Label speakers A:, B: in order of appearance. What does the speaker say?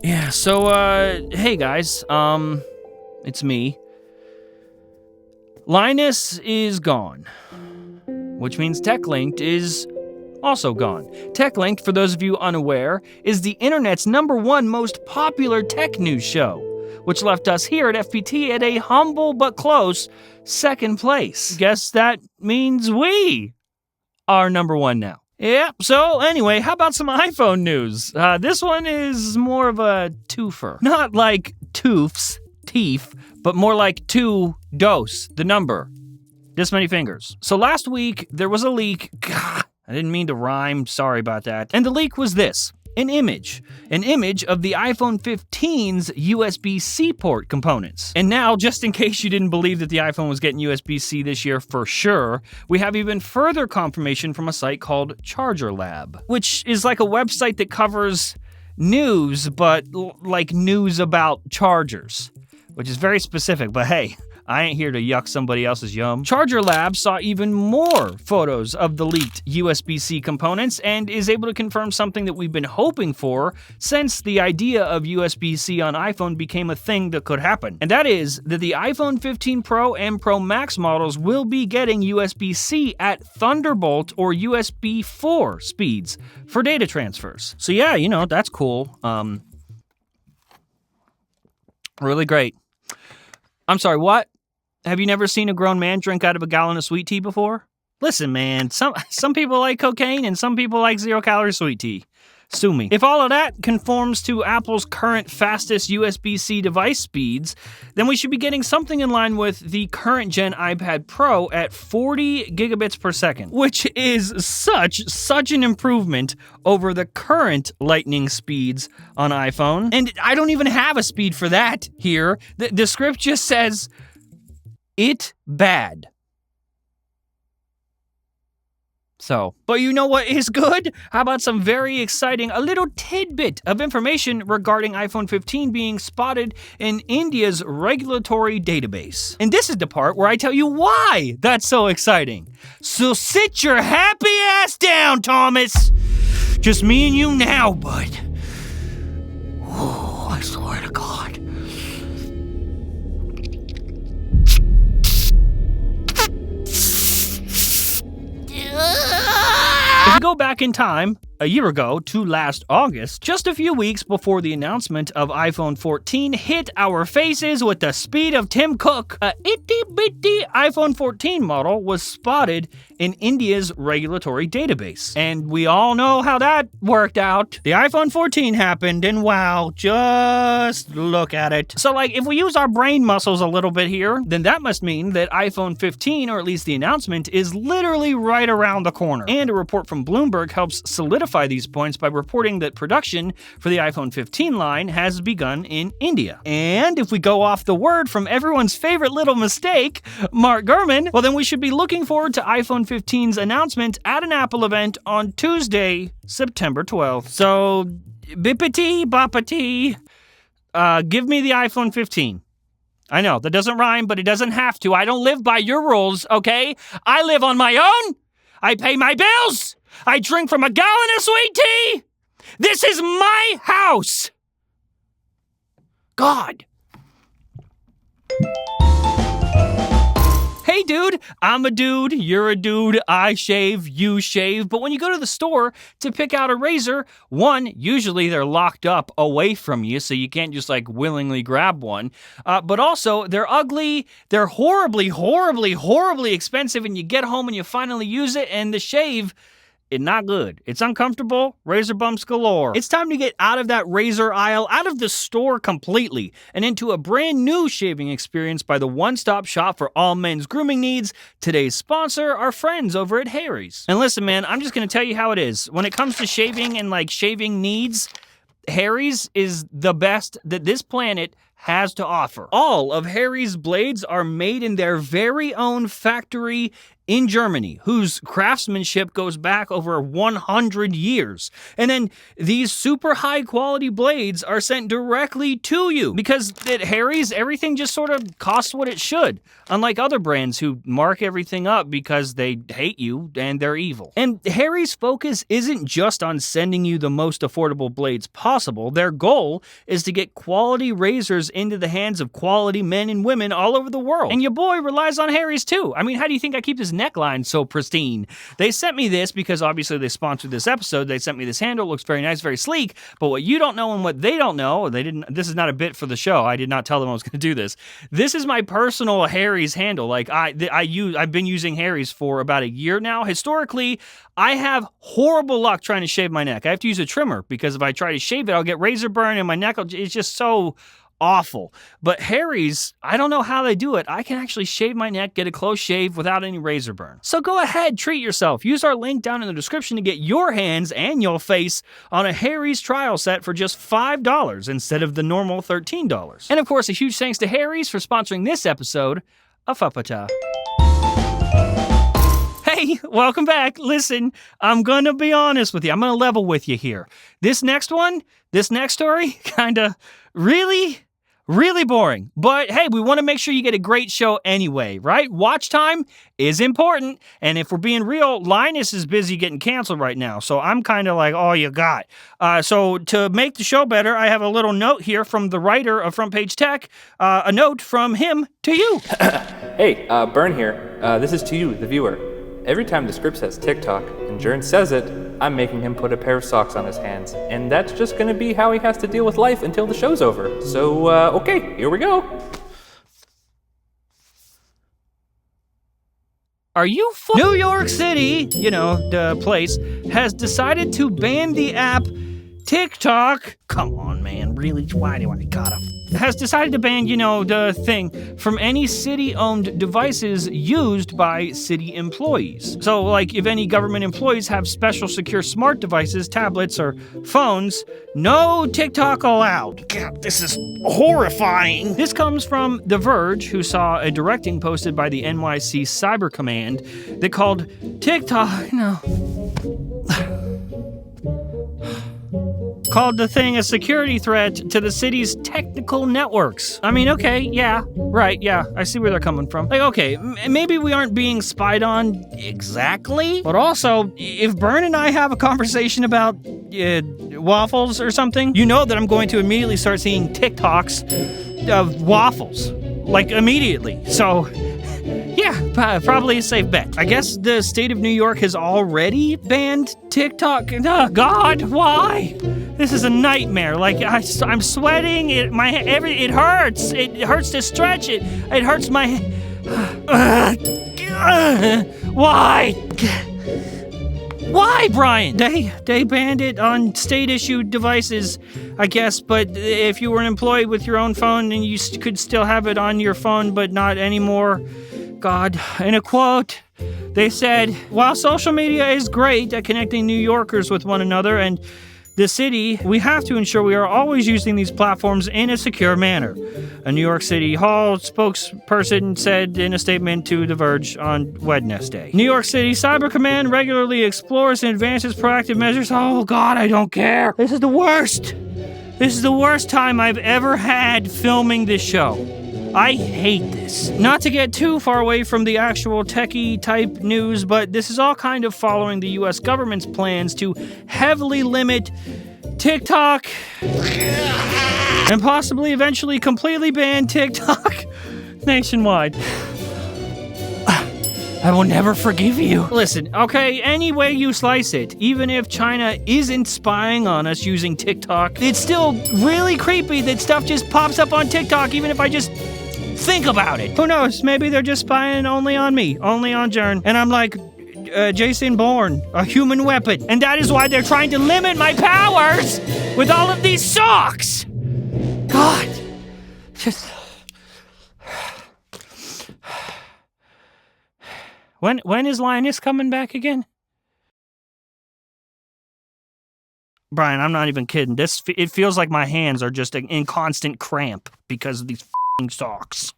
A: Yeah, so, hey guys, it's me. Linus is gone, which means TechLinked is also gone. TechLinked, for those of you unaware, is the internet's #1 most popular tech news show, which left us here at FPT at a humble but close second place. Guess that means we are #1 now. Yeah, so anyway, how about some iPhone news? This one is more of a twofer. Not like toofs, teeth, but more like two dose, the number. This many fingers. So last week, there was a leak. God, I didn't mean to rhyme, sorry about that. And the leak was this. An image of the iPhone 15's USB-C port components. And now, just in case you didn't believe that the iPhone was getting USB-C this year for sure, we have even further confirmation from a site called Charger Lab, which is like a website that covers news, but like news about chargers, which is very specific, but hey, I ain't here to yuck somebody else's yum. Charger Lab saw even more photos of the leaked USB-C components and is able to confirm something that we've been hoping for since the idea of USB-C on iPhone became a thing that could happen. And that is that the iPhone 15 Pro and Pro Max models will be getting USB-C at Thunderbolt or USB 4 speeds for data transfers. So yeah, you know, that's cool. Really great. I'm sorry, what? Have you never seen a grown man drink out of a gallon of sweet tea before? Listen, man, some people like cocaine and some people like 0-calorie sweet tea. Sue me. If all of that conforms to Apple's current fastest USB-C device speeds, then we should be getting something in line with the current gen iPad Pro at 40 gigabits per second, which is such an improvement over the current Lightning speeds on iPhone. And I don't even have a speed for that here. The script just says, it bad. So, but you know what is good? How about some very exciting, a little tidbit of information regarding iPhone 15 being spotted in India's regulatory database. And this is the part where I tell you why that's so exciting. So sit your happy ass down, Thomas. Just me and you now, bud. Oh, I swear to God. If you go back in time, a year ago to last August, just a few weeks before the announcement of iPhone 14 hit our faces with the speed of Tim Cook, a itty-bitty iPhone 14 model was spotted in India's regulatory database. And we all know how that worked out. The iPhone 14 happened, and wow, just look at it. So like, if we use our brain muscles a little bit here, then that must mean that iPhone 15, or at least the announcement, is literally right around the corner. And a report from Bloomberg helps solidify these points by reporting that production for the iPhone 15 line has begun in India. And if we go off the word from everyone's favorite little mistake, Mark Gurman, well then we should be looking forward to iPhone 15's announcement at an Apple event on Tuesday, September 12th. So, bippity boppity, give me the iPhone 15. I know, that doesn't rhyme, but it doesn't have to. I don't live by your rules, okay? I live on my own. I pay my bills. I drink from a gallon of sweet tea. This is my house. God. Hey dude, I'm a dude, you're a dude, I shave, you shave, but when you go to the store to pick out a razor, one, usually they're locked up away from you, so you can't just like willingly grab one, but also they're ugly, they're horribly expensive, and you get home and you finally use it, and the shave, it's not good. It's uncomfortable, razor bumps galore. It's time to get out of that razor aisle, out of the store completely, and into a brand new shaving experience by the one-stop shop for all men's grooming needs. Today's sponsor, our friends over at Harry's. And listen, man, I'm just gonna tell you how it is. When it comes to shaving and like shaving needs, Harry's is the best that this planet has to offer. All of Harry's blades are made in their very own factory in Germany, whose craftsmanship goes back over 100 years. And then these super high quality blades are sent directly to you because at Harry's, everything just sort of costs what it should, unlike other brands who mark everything up because they hate you and they're evil. And Harry's focus isn't just on sending you the most affordable blades possible. Their goal is to get quality razors into the hands of quality men and women all over the world. And your boy relies on Harry's too. I mean, how do you think I keep this neckline so pristine? They sent me this because obviously they sponsored this episode. They sent me this handle. It looks very nice, very sleek. But what you don't know and what they don't know, this is not a bit for the show. I did not tell them I was going to do this. This is my personal Harry's handle. Like I've been using Harry's for about a year now. Historically, I have horrible luck trying to shave my neck. I have to use a trimmer because if I try to shave it, I'll get razor burn and my neck it's just so awful. But Harry's, I don't know how they do it. I can actually shave my neck, get a close shave without any razor burn. So go ahead, treat yourself. Use our link down in the description to get your hands and your face on a Harry's trial set for just $5 instead of the normal $13. And of course, a huge thanks to Harry's for sponsoring this episode of Fupata. Hey, welcome back. Listen, I'm going to be honest with you. I'm going to level with you here. This next story, kind of really boring. But hey, we want to make sure you get a great show anyway, right? Watch time is important. And if we're being real, Linus is busy getting canceled right now. So I'm kind of like, all you got. So to make the show better, I have a little note here from the writer of Front Page Tech. A note from him to you.
B: Hey, Bern here. This is to you, the viewer. Every time the script says TikTok and Jern says it, I'm making him put a pair of socks on his hands. And that's just gonna be how he has to deal with life until the show's over. So, okay, here we go.
A: Are you New York City, the place, has decided to ban the app TikTok. Come on, man, really? Why do I gotta? Has decided to ban, the thing, from any city-owned devices used by city employees. So, like, if any government employees have special secure smart devices, tablets, or phones, no TikTok allowed. God, this is horrifying. This comes from The Verge, who saw a directing posted by the NYC Cyber Command that called TikTok, called the thing a security threat to the city's technical networks. I mean, okay, yeah, right, yeah, I see where they're coming from. Like, okay, maybe we aren't being spied on exactly, but also, if Bern and I have a conversation about waffles or something, you know that I'm going to immediately start seeing TikToks of waffles, like immediately. So, yeah, probably a safe bet. I guess the state of New York has already banned TikTok. Oh, God, why? This is a nightmare. Like, I'm sweating. It hurts. It hurts to stretch it. It hurts my... Why? Why, Brian? They banned it on state-issued devices, I guess, but if you were an employee with your own phone, then you could still have it on your phone, but not anymore. God, in a quote, they said, while social media is great at connecting New Yorkers with one another and the city, we have to ensure we are always using these platforms in a secure manner. A New York City Hall spokesperson said in a statement to The Verge on Wednesday. New York City Cyber Command regularly explores and advances proactive measures. Oh, God, I don't care. This is the worst. This is the worst time I've ever had filming this show. I hate this. Not to get too far away from the actual techie type news, but this is all kind of following the US government's plans to heavily limit TikTok and possibly eventually completely ban TikTok nationwide. I will never forgive you. Listen, okay, any way you slice it, even if China isn't spying on us using TikTok, it's still really creepy that stuff just pops up on TikTok, even if I just think about it. Who knows? Maybe they're just spying only on me, only on Jern. And I'm like, Jason Bourne, a human weapon. And that is why they're trying to limit my powers with all of these socks. God. Just... When is Linus coming back again? Brian, I'm not even kidding. It feels like my hands are just in constant cramp because of these f***ing socks.